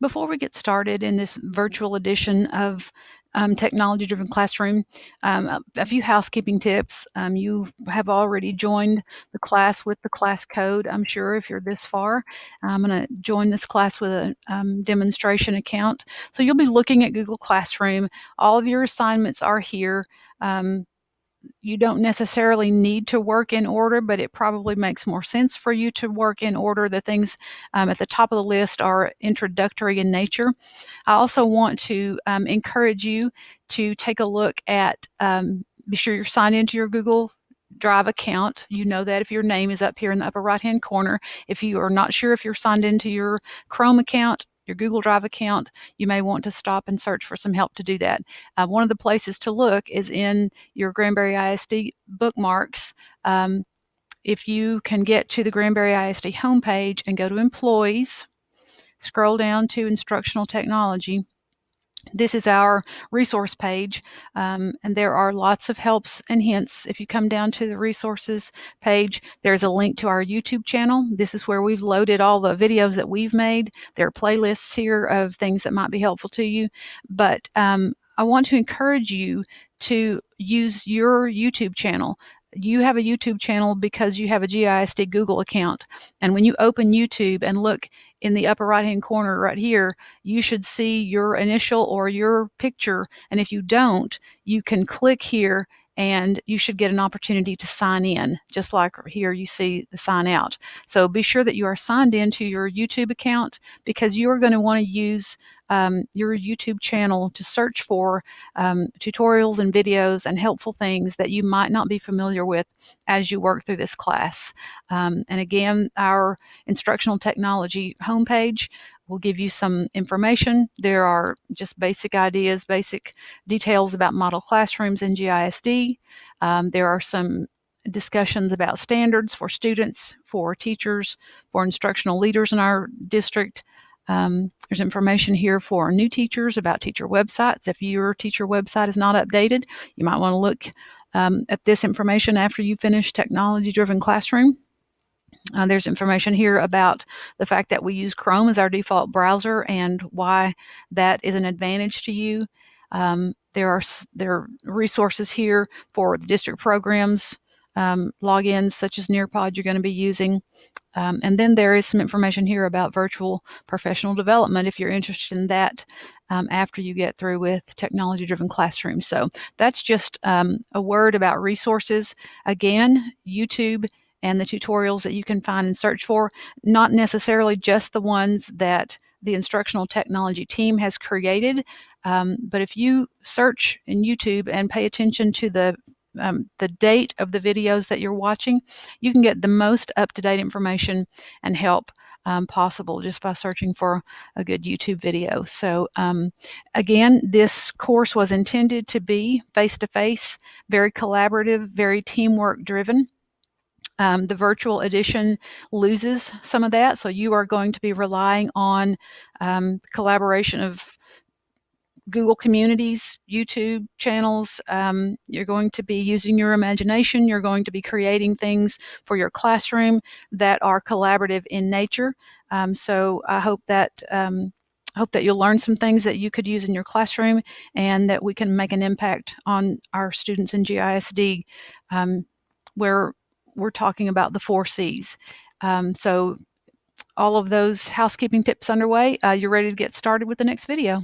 Before we get started in this virtual edition of Technology-Driven Classroom, a few housekeeping tips. You have already joined the class with the class code, I'm sure, if you're this far. I'm going to join this class with a demonstration account. So you'll be looking at Google Classroom. All of your assignments are here. You don't necessarily need to work in order, but it probably makes more sense for you to work in order. The things at the top of the list are introductory in nature. I also want to encourage you to take a look at, be sure you're signed into your Google Drive account. You know that if your name is up here in the upper right hand corner. If you are not sure if you're signed into your Chrome account, your Google Drive account, you may want to stop and search for some help to do that. One of the places to look is in your Granbury ISD bookmarks. If you can get to the Granbury ISD homepage and go to Employees, scroll down to Instructional Technology. This is our resource page, and there are lots of helps and hints. If you come down to the resources page, there's a link to our YouTube channel. This is where we've loaded all the videos that we've made. There are playlists here of things that might be helpful to you, but I want to encourage you to use your YouTube channel. You have a YouTube channel because you have a GISD Google account, and when you open YouTube and look in the upper right hand corner right here, you should see your initial or your picture, and if you don't, you can click here and you should get an opportunity to sign in, just like here you see the sign out. So be sure that you are signed into your YouTube account, because you are going to want to use your YouTube channel to search for tutorials and videos and helpful things that you might not be familiar with as you work through this class. And again, our instructional technology homepage will give you some information. There are just basic ideas, basic details about model classrooms in GISD. There are some discussions about standards for students, for teachers, for instructional leaders in our district. There's information here for new teachers about teacher websites. If your teacher website is not updated, you might want to look at this information after you finish Technology-Driven Classroom. There's information here about the fact that we use Chrome as our default browser and why that is an advantage to you. There are resources here for the district programs, logins such as Nearpod you're going to be using. And then there is some information here about virtual professional development if you're interested in that after you get through with Technology-Driven Classroom. So that's just a word about resources. Again, YouTube and the tutorials that you can find and search for, not necessarily just the ones that the instructional technology team has created, but if you search in YouTube and pay attention to the date of the videos that you're watching, you can get the most up-to-date information and help possible just by searching for a good YouTube video. So again, this course was intended to be face-to-face, very collaborative, very teamwork driven. The virtual edition loses some of that, so you are going to be relying on collaboration of Google communities, YouTube channels. You're going to be using your imagination. You're going to be creating things for your classroom that are collaborative in nature. So I hope that you'll learn some things that you could use in your classroom, and that we can make an impact on our students in GISD, where we're talking about the 4 C's. So all of those housekeeping tips underway. You're ready to get started with the next video.